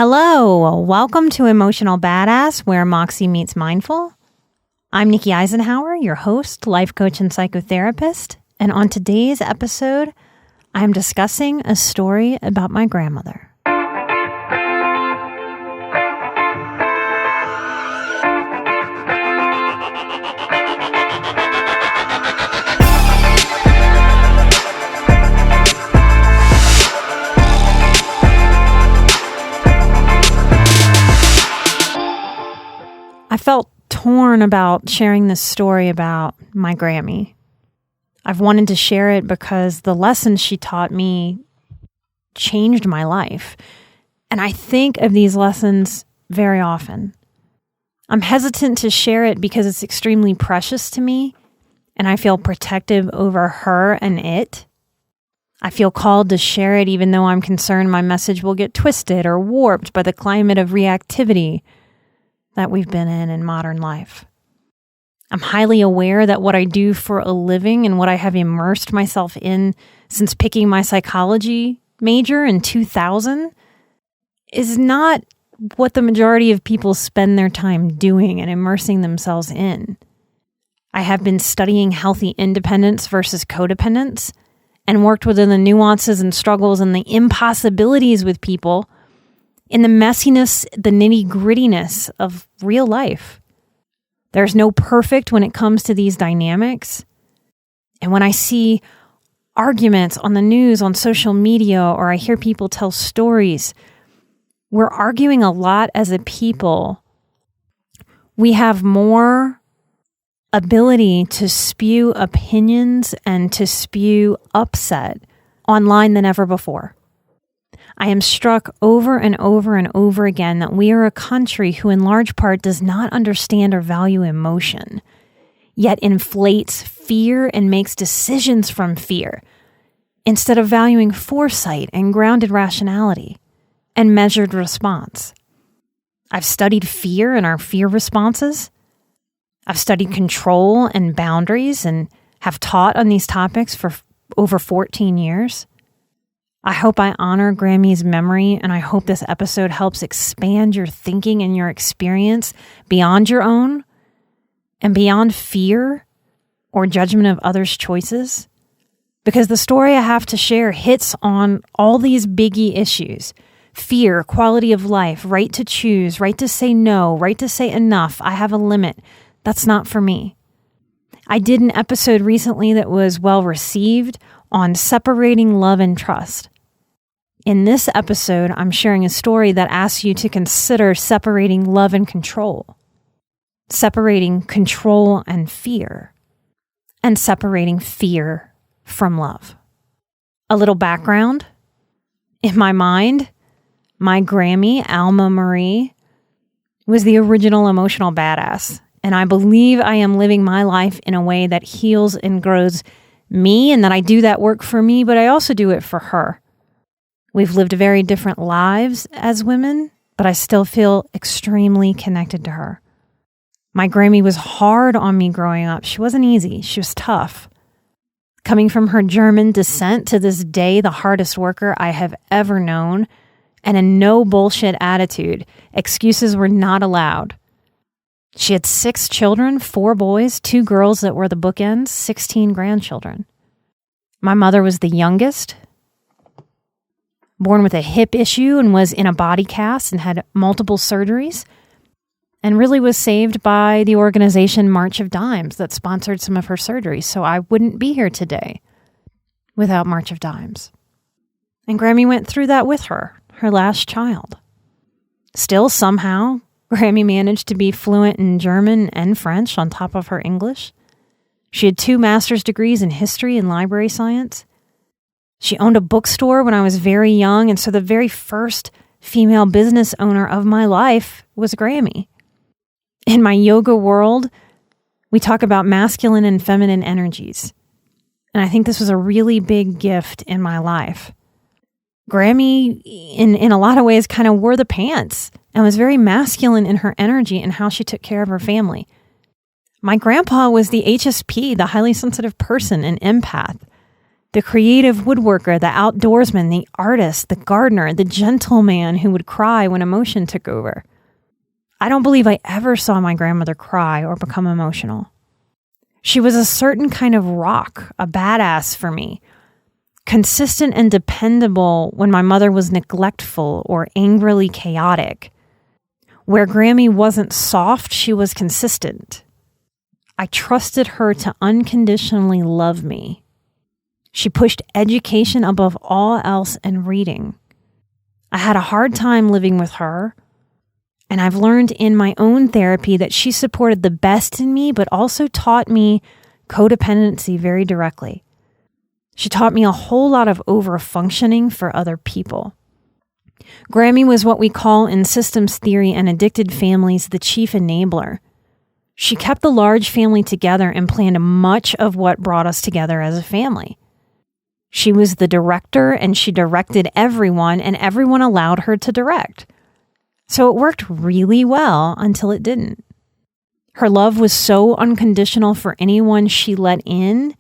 Hello, welcome to Emotional Badass, where Moxie meets mindful. I'm Nikki Eisenhower, your host, life coach, and psychotherapist. And on today's episode, I'm discussing a story about my grandmother. I felt torn about sharing this story about my Grammy. I've wanted to share it because the lessons she taught me changed my life. And I think of these lessons very often. I'm hesitant to share it because it's extremely precious to me, and I feel protective over her and it. I feel called to share it even though I'm concerned my message will get twisted or warped by the climate of reactivity that we've been in modern life. I'm highly aware that what I do for a living and what I have immersed myself in since picking my psychology major in 2000 is not what the majority of people spend their time doing and immersing themselves in. I have been studying healthy independence versus codependence and worked within the nuances and struggles and the impossibilities with people in the messiness, the nitty-grittiness of real life. There's no perfect when it comes to these dynamics. And when I see arguments on the news, on social media, or I hear people tell stories, we're arguing a lot as a people. We have more ability to spew opinions and to spew upset online than ever before. I am struck over and over and over again that we are a country who in large part does not understand or value emotion, yet inflates fear and makes decisions from fear, instead of valuing foresight and grounded rationality and measured response. I've studied fear and our fear responses. I've studied control and boundaries and have taught on these topics for over 14 years. I hope I honor Grammy's memory, and I hope this episode helps expand your thinking and your experience beyond your own and beyond fear or judgment of others' choices. Because the story I have to share hits on all these biggie issues: fear, quality of life, right to choose, right to say no, right to say enough, I have a limit. That's not for me. I did an episode recently that was well received on separating love and trust. In this episode, I'm sharing a story that asks you to consider separating love and control, separating control and fear, and separating fear from love. A little background. In my mind, my Grammy, Alma Marie, was the original emotional badass, and I believe I am living my life in a way that heals and grows me, and that I do that work for me, but I also do it for her. We've lived very different lives as women, but I still feel extremely connected to her. My Grammy was hard on me growing up. She wasn't easy. She was tough. Coming from her German descent, to this day, the hardest worker I have ever known, and a no bullshit attitude. Excuses were not allowed. She had 6 children, 4 boys, 2 girls that were the bookends, 16 grandchildren. My mother was the youngest, born with a hip issue and was in a body cast and had multiple surgeries, and really was saved by the organization March of Dimes that sponsored some of her surgeries. So I wouldn't be here today without March of Dimes. And Grammy went through that with her last child. Still, somehow, Grammy managed to be fluent in German and French on top of her English. She had 2 master's degrees in history and library science. She owned a bookstore when I was very young, and so the very first female business owner of my life was Grammy. In my yoga world, we talk about masculine and feminine energies, and I think this was a really big gift in my life. Grammy, in a lot of ways, kind of wore the pants and was very masculine in her energy and how she took care of her family. My grandpa was the HSP, the highly sensitive person, an empath. The creative woodworker, the outdoorsman, the artist, the gardener, the gentleman who would cry when emotion took over. I don't believe I ever saw my grandmother cry or become emotional. She was a certain kind of rock, a badass for me. Consistent and dependable when my mother was neglectful or angrily chaotic. Where Grammy wasn't soft, she was consistent. I trusted her to unconditionally love me. She pushed education above all else and reading. I had a hard time living with her, and I've learned in my own therapy that she supported the best in me, but also taught me codependency very directly. She taught me a whole lot of over-functioning for other people. Grammy was what we call in systems theory and addicted families the chief enabler. She kept the large family together and planned much of what brought us together as a family. She was the director and she directed everyone, and everyone allowed her to direct. So it worked really well until it didn't. Her love was so unconditional for anyone she let in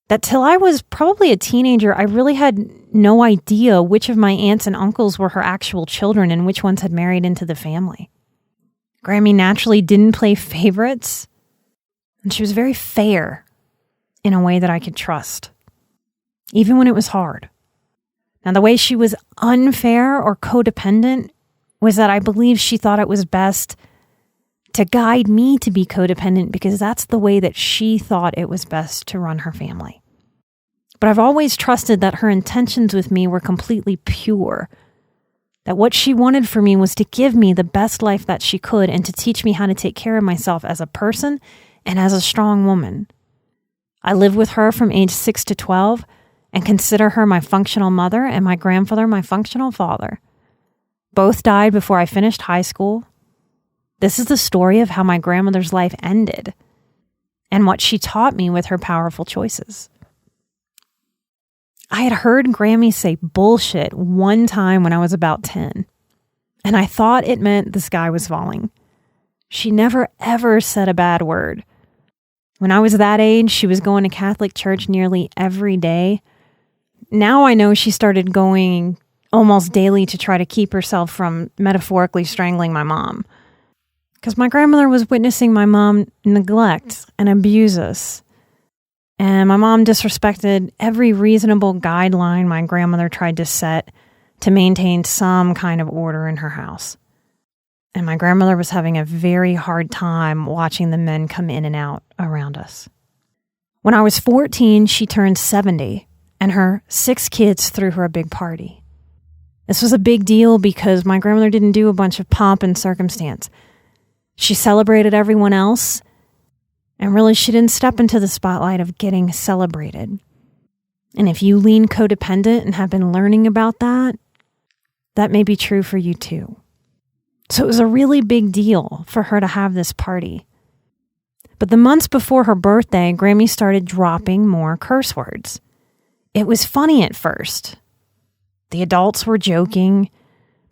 that till I was probably a teenager, I really had no idea which of my aunts and uncles were her actual children and which ones had married into the family. Grammy naturally didn't play favorites, and she was very fair in a way that I could trust, even when it was hard. Now, the way she was unfair or codependent was that I believe she thought it was best to guide me to be codependent because that's the way that she thought it was best to run her family. But I've always trusted that her intentions with me were completely pure, that what she wanted for me was to give me the best life that she could and to teach me how to take care of myself as a person and as a strong woman. I lived with her from age 6 to 12 and consider her my functional mother and my grandfather my functional father. Both died before I finished high school. This is the story of how my grandmother's life ended and what she taught me with her powerful choices. I had heard Grammy say bullshit one time when I was about 10, and I thought it meant the sky was falling. She never ever said a bad word. When I was that age, she was going to Catholic church nearly every day. Now I know she started going almost daily to try to keep herself from metaphorically strangling my mom. Because my grandmother was witnessing my mom neglect and abuse us. And my mom disrespected every reasonable guideline my grandmother tried to set to maintain some kind of order in her house. And my grandmother was having a very hard time watching the men come in and out around us. When I was 14, she turned 70, and her 6 kids threw her a big party. This was a big deal because my grandmother didn't do a bunch of pomp and circumstance. She celebrated everyone else, and really she didn't step into the spotlight of getting celebrated. And if you lean codependent and have been learning about that, that may be true for you too. So it was a really big deal for her to have this party. But the months before her birthday, Grammy started dropping more curse words. It was funny at first. The adults were joking,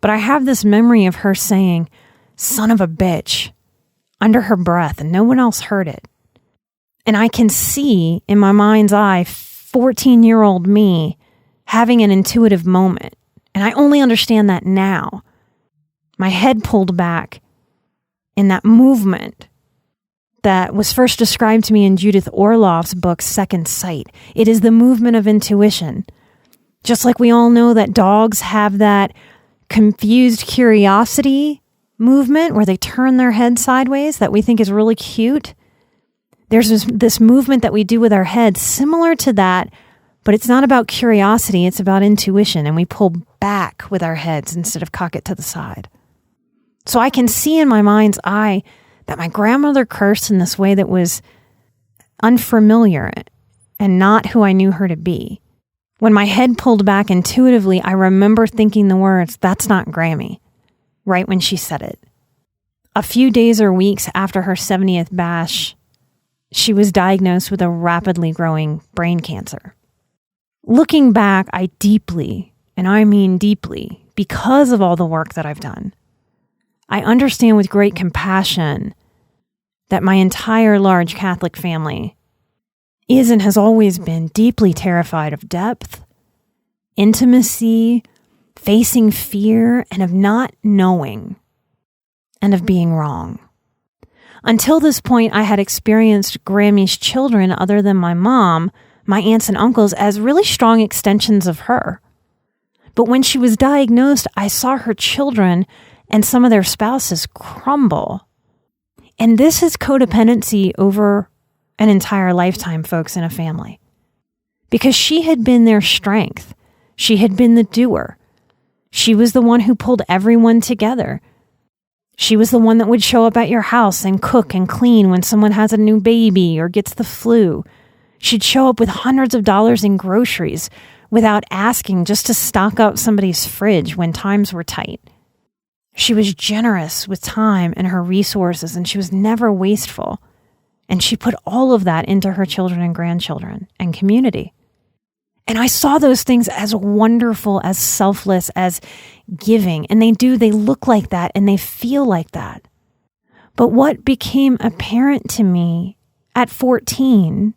but I have this memory of her saying, "son of a bitch," under her breath, and no one else heard it. And I can see in my mind's eye 14-year-old me having an intuitive moment. And I only understand that now. My head pulled back in that movement that was first described to me in Judith Orloff's book, Second Sight. It is the movement of intuition. Just like we all know that dogs have that confused curiosity movement where they turn their head sideways that we think is really cute. There's this movement that we do with our heads similar to that, but it's not about curiosity, it's about intuition, and we pull back with our heads instead of cock it to the side. So I can see in my mind's eye that my grandmother cursed in this way that was unfamiliar and not who I knew her to be. When my head pulled back intuitively, I remember thinking the words, "That's not Grammy," right when she said it. A few days or weeks after her 70th bash, she was diagnosed with a rapidly growing brain cancer. Looking back, I deeply, and I mean deeply, because of all the work that I've done, I understand with great compassion that my entire large Catholic family is and has always been deeply terrified of depth, intimacy, facing fear, and of not knowing, and of being wrong. Until this point, I had experienced Grammy's children, other than my mom, my aunts and uncles, as really strong extensions of her. But when she was diagnosed, I saw her children and some of their spouses crumble. And this is codependency over an entire lifetime, folks, in a family. Because she had been their strength. She had been the doer. She was the one who pulled everyone together. She was the one that would show up at your house and cook and clean when someone has a new baby or gets the flu. She'd show up with hundreds of dollars in groceries without asking, just to stock up somebody's fridge when times were tight. She was generous with time and her resources, and she was never wasteful. And she put all of that into her children and grandchildren and community. And I saw those things as wonderful, as selfless, as giving. And they look like that and they feel like that. But what became apparent to me at 14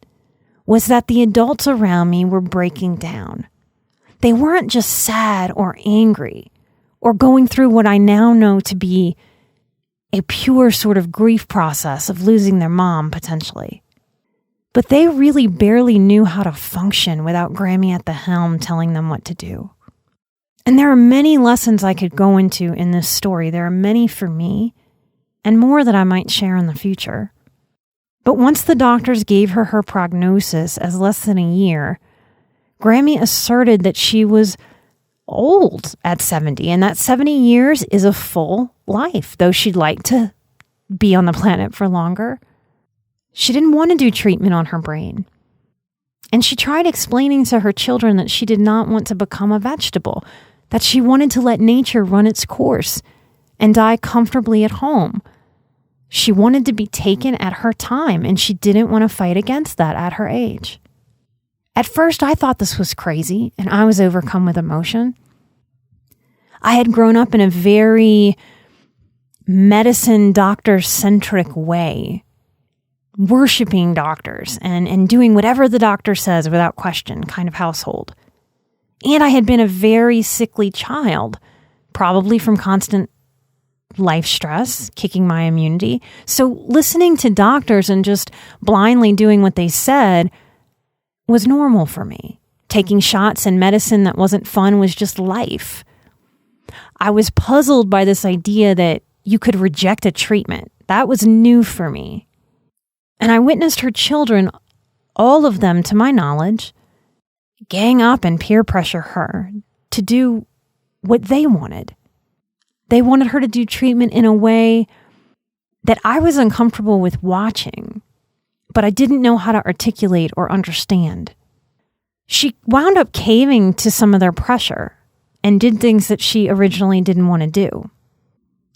was that the adults around me were breaking down. They weren't just sad or angry or going through what I now know to be a pure sort of grief process of losing their mom potentially. But they really barely knew how to function without Grammy at the helm telling them what to do. And there are many lessons I could go into in this story. There are many for me, and more that I might share in the future. But once the doctors gave her her prognosis as less than a year, Grammy asserted that she was old at 70, and that 70 years is a full life, though she'd like to be on the planet for longer. She didn't want to do treatment on her brain. And she tried explaining to her children that she did not want to become a vegetable, that she wanted to let nature run its course and die comfortably at home. She wanted to be taken at her time, and she didn't want to fight against that at her age. At first, I thought this was crazy, and I was overcome with emotion. I had grown up in a very medicine doctor-centric way, worshiping doctors and doing whatever the doctor says without question kind of household. And I had been a very sickly child, probably from constant life stress, kicking my immunity. So listening to doctors and just blindly doing what they said was normal for me. Taking shots and medicine that wasn't fun was just life. I was puzzled by this idea that you could reject a treatment. That was new for me. And I witnessed her children, all of them to my knowledge, gang up and peer pressure her to do what they wanted. They wanted her to do treatment in a way that I was uncomfortable with watching, but I didn't know how to articulate or understand. She wound up caving to some of their pressure and did things that she originally didn't want to do.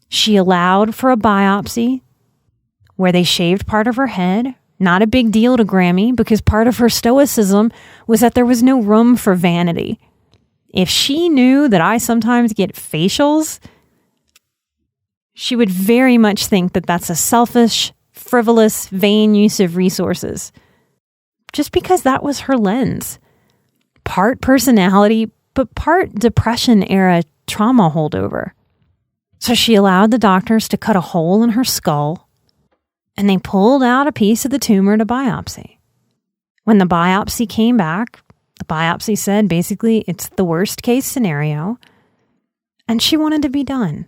She allowed for a biopsy where they shaved part of her head. Not a big deal to Grammy, because part of her stoicism was that there was no room for vanity. If she knew that I sometimes get facials, she would very much think that that's a selfish, frivolous, vain use of resources. Just because that was her lens. Part personality, but part Depression-era trauma holdover. So she allowed the doctors to cut a hole in her skull, and they pulled out a piece of the tumor to biopsy. When the biopsy came back, the biopsy said basically it's the worst case scenario, and she wanted to be done.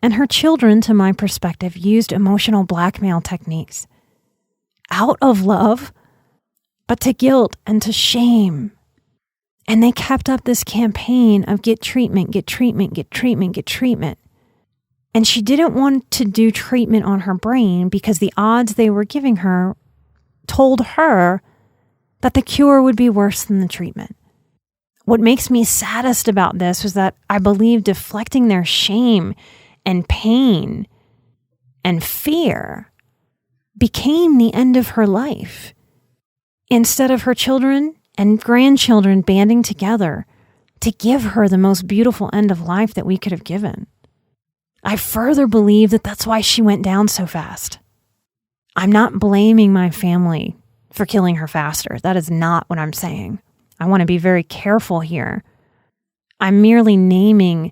And her children, to my perspective, used emotional blackmail techniques out of love, but to guilt and to shame. And they kept up this campaign of get treatment, get treatment, get treatment, get treatment. And she didn't want to do treatment on her brain because the odds they were giving her told her that the cure would be worse than the treatment. What makes me saddest about this was that I believe deflecting their shame and pain and fear became the end of her life, instead of her children and grandchildren banding together to give her the most beautiful end of life that we could have given. I further believe that that's why she went down so fast. I'm not blaming my family for killing her faster. That is not what I'm saying. I want to be very careful here. I'm merely naming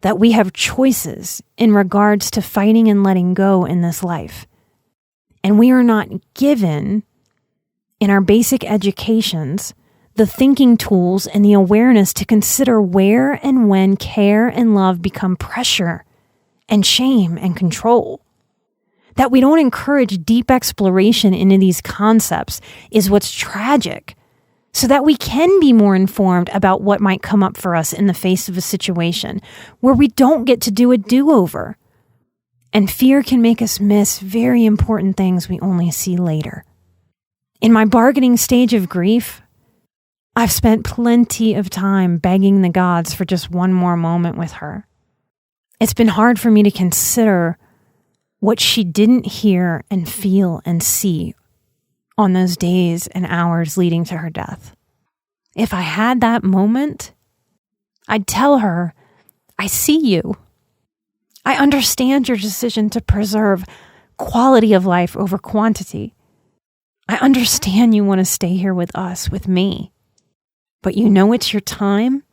that we have choices in regards to fighting and letting go in this life. And we are not given in our basic educations the thinking tools and the awareness to consider where and when care and love become pressure and shame and control. That we don't encourage deep exploration into these concepts is what's tragic, so that we can be more informed about what might come up for us in the face of a situation where we don't get to do a do-over. And fear can make us miss very important things we only see later. In my bargaining stage of grief, I've spent plenty of time begging the gods for just one more moment with her. It's been hard for me to consider what she didn't hear and feel and see on those days and hours leading to her death. If I had that moment, I'd tell her, I see you. I understand your decision to preserve quality of life over quantity. I understand you want to stay here with us, with me. But you know it's your time,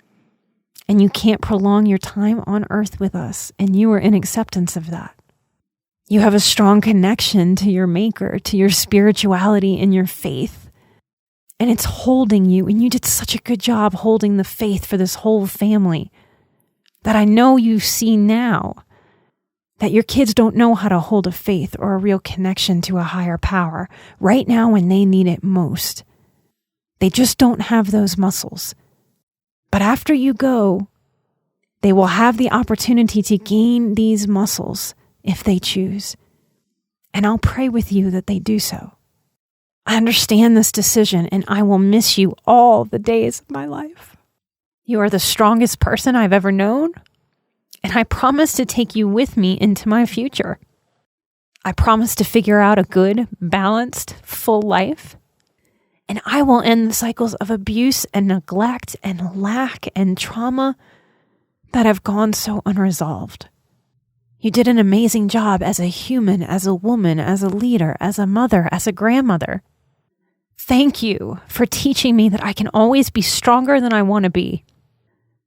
and you can't prolong your time on earth with us, and you are in acceptance of that. You have a strong connection to your maker, to your spirituality and your faith. And it's holding you, and you did such a good job holding the faith for this whole family that I know you see now that your kids don't know how to hold a faith or a real connection to a higher power right now when they need it most. They just don't have those muscles. But after you go, they will have the opportunity to gain these muscles if they choose. And I'll pray with you that they do so. I understand this decision, and I will miss you all the days of my life. You are the strongest person I've ever known, and I promise to take you with me into my future. I promise to figure out a good, balanced, full life, and I will end the cycles of abuse and neglect and lack and trauma that have gone so unresolved. You did an amazing job as a human, as a woman, as a leader, as a mother, as a grandmother. Thank you for teaching me that I can always be stronger than I want to be.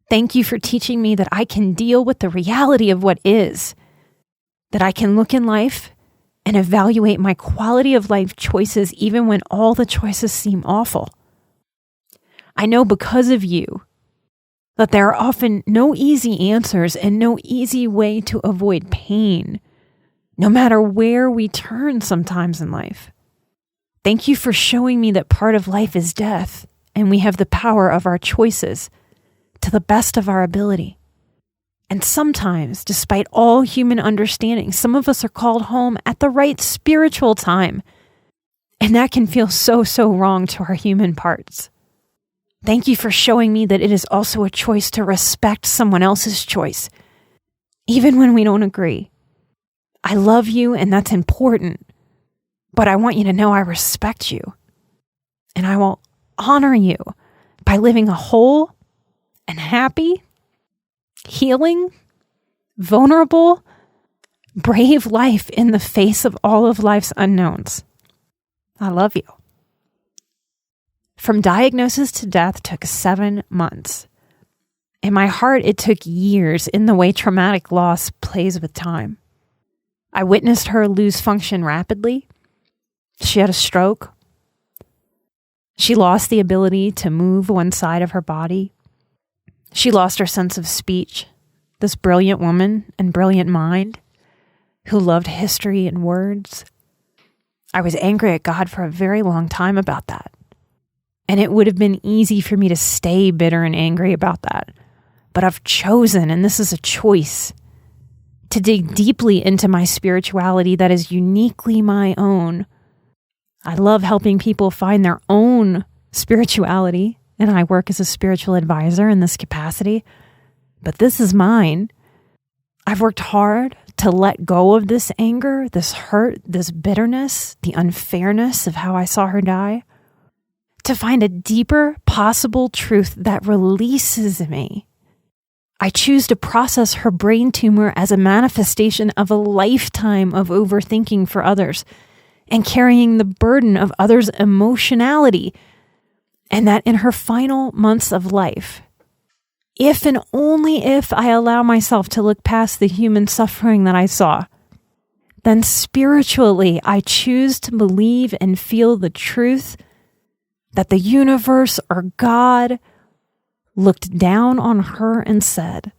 Thank you for teaching me that I can deal with the reality of what is, that I can look in life and evaluate my quality of life choices even when all the choices seem awful. I know because of you that there are often no easy answers and no easy way to avoid pain, no matter where we turn sometimes in life. Thank you for showing me that part of life is death, and we have the power of our choices to the best of our ability. And sometimes, despite all human understanding, some of us are called home at the right spiritual time, and that can feel so wrong to our human parts. Thank you for showing me that it is also a choice to respect someone else's choice, even when we don't agree. I love you, and that's important, but I want you to know I respect you, and I will honor you by living a whole and happy, healing, vulnerable, brave life in the face of all of life's unknowns. I love you. From diagnosis to death took 7 months. In my heart, it took years in the way traumatic loss plays with time. I witnessed her lose function rapidly. She had a stroke. She lost the ability to move one side of her body. She lost her sense of speech. This brilliant woman and brilliant mind who loved history and words. I was angry at God for a very long time about that. And it would have been easy for me to stay bitter and angry about that. But I've chosen, and this is a choice, to dig deeply into my spirituality that is uniquely my own. I love helping people find their own spirituality, and I work as a spiritual advisor in this capacity. But this is mine. I've worked hard to let go of this anger, this hurt, this bitterness, the unfairness of how I saw her die, to find a deeper possible truth that releases me. I choose to process her brain tumor as a manifestation of a lifetime of overthinking for others and carrying the burden of others' emotionality. And that in her final months of life, if and only if I allow myself to look past the human suffering that I saw, then spiritually I choose to believe and feel the truth that the universe or God looked down on her and said,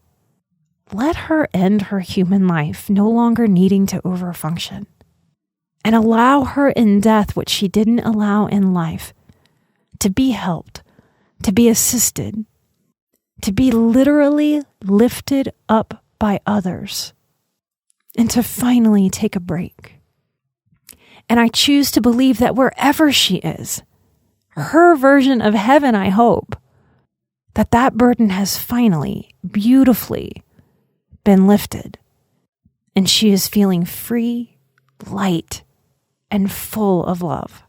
let her end her human life, no longer needing to overfunction, and allow her in death what she didn't allow in life, to be helped, to be assisted, to be literally lifted up by others, and to finally take a break. And I choose to believe that wherever she is, her version of heaven, I hope, that burden has finally, beautifully been lifted, and she is feeling free, light, and full of love.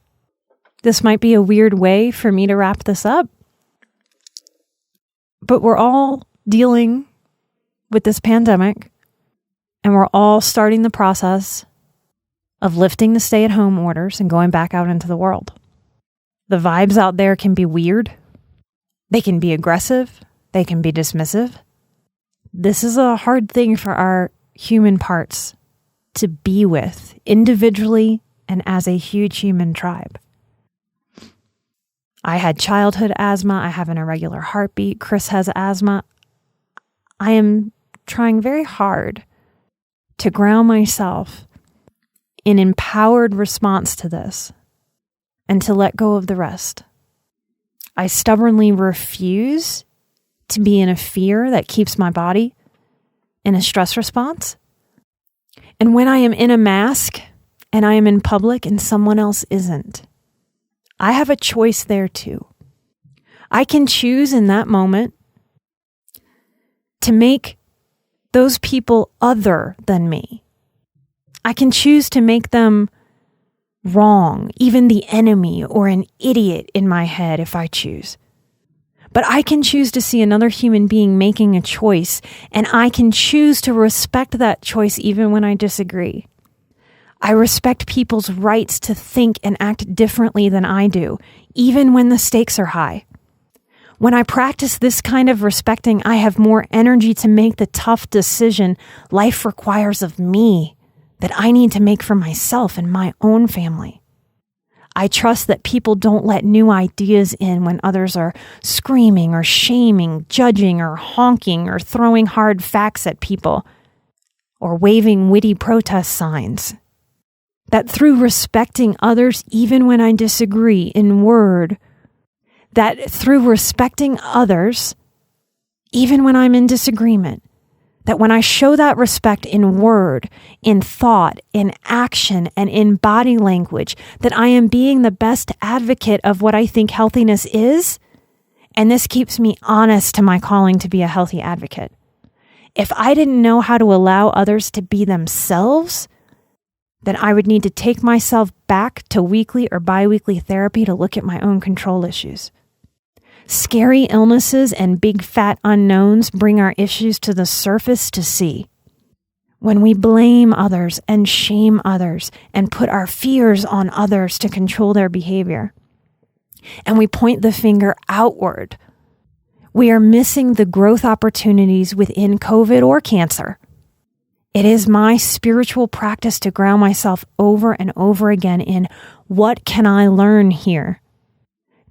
This might be a weird way for me to wrap this up, but we're all dealing with this pandemic, and we're all starting the process of lifting the stay-at-home orders and going back out into the world. The vibes out there can be weird. They can be aggressive. They can be dismissive. This is a hard thing for our human parts to be with individually and as a huge human tribe. I had childhood asthma. I have an irregular heartbeat. Chris has asthma. I am trying very hard to ground myself in empowered response to this and to let go of the rest. I stubbornly refuse to be in a fear that keeps my body in a stress response. And when I am in a mask and I am in public and someone else isn't, I have a choice there too. I can choose in that moment to make those people other than me. I can choose to make them wrong, even the enemy or an idiot in my head if I choose. But I can choose to see another human being making a choice, and I can choose to respect that choice even when I disagree. I respect people's rights to think and act differently than I do, even when the stakes are high. When I practice this kind of respecting, I have more energy to make the tough decision life requires of me that I need to make for myself and my own family. I trust that people don't let new ideas in when others are screaming or shaming, judging or honking or throwing hard facts at people or waving witty protest signs. That through respecting others, even when I disagree in word, that through respecting others, even when I'm in disagreement, that when I show that respect in word, in thought, in action, and in body language, that I am being the best advocate of what I think healthiness is, and this keeps me honest to my calling to be a healthy advocate. If I didn't know how to allow others to be themselves, then I would need to take myself back to weekly or biweekly therapy to look at my own control issues. Scary illnesses and big fat unknowns bring our issues to the surface to see. When we blame others and shame others and put our fears on others to control their behavior, and we point the finger outward, we are missing the growth opportunities within COVID or cancer. It is my spiritual practice to ground myself over and over again in what can I learn here?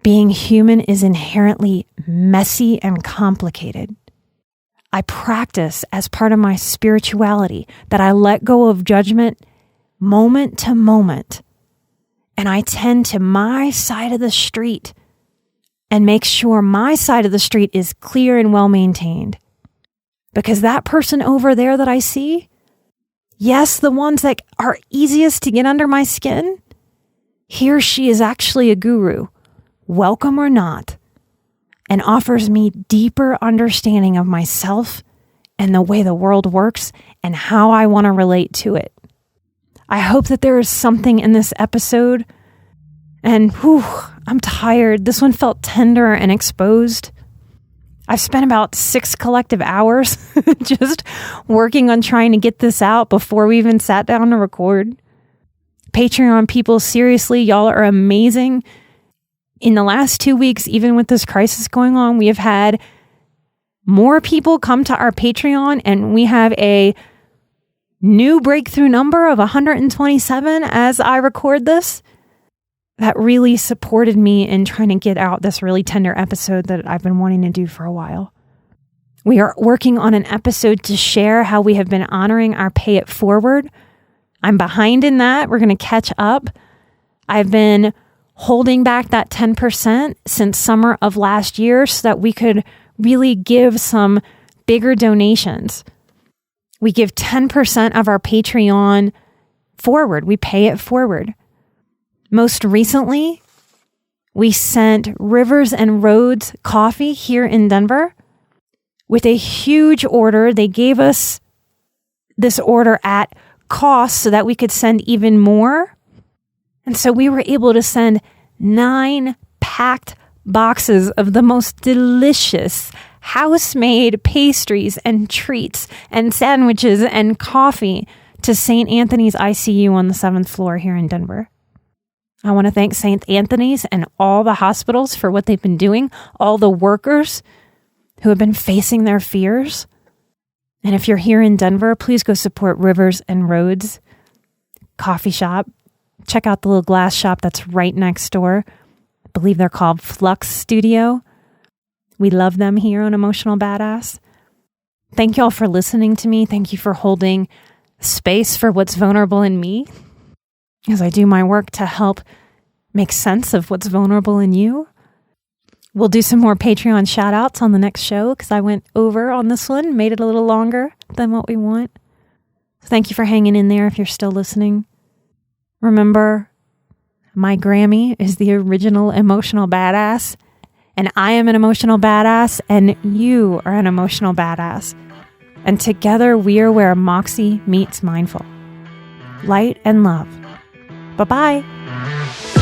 Being human is inherently messy and complicated. I practice as part of my spirituality that I let go of judgment moment to moment, and I tend to my side of the street and make sure my side of the street is clear and well maintained. Because that person over there that I see, yes, the ones that are easiest to get under my skin, he or she is actually a guru, welcome or not, and offers me deeper understanding of myself and the way the world works and how I want to relate to it. I hope that there is something in this episode, and I'm tired. This one felt tender and exposed. I've spent about 6 collective hours just working on trying to get this out before we even sat down to record. Patreon people, seriously, y'all are amazing. In the last 2 weeks, even with this crisis going on, we have had more people come to our Patreon, and we have a new breakthrough number of 127 as I record this. That really supported me in trying to get out this really tender episode that I've been wanting to do for a while. We are working on an episode to share how we have been honoring our Pay It Forward. I'm behind in that. We're going to catch up. I've been holding back that 10% since summer of last year so that we could really give some bigger donations. We give 10% of our Patreon forward. We pay it forward. Most recently, we sent Rivers and Roads Coffee here in Denver with a huge order. They gave us this order at cost so that we could send even more. And so we were able to send 9 packed boxes of the most delicious house-made pastries and treats and sandwiches and coffee to St. Anthony's ICU on the 7th floor here in Denver. I want to thank St. Anthony's and all the hospitals for what they've been doing, all the workers who have been facing their fears. And if you're here in Denver, please go support Rivers and Roads Coffee Shop. Check out the little glass shop that's right next door. I believe they're called Flux Studio. We love them here on Emotional Badass. Thank you all for listening to me. Thank you for holding space for what's vulnerable in me as I do my work to help make sense of what's vulnerable in you. We'll do some more Patreon shout outs on the next show because I went over on this one, made it a little longer than what we want. Thank you for hanging in there if you're still listening. Remember, my Grammy is the original emotional badass, and I am an emotional badass, and you are an emotional badass. And together we are where Moxie meets mindful. Light and love. Bye-bye.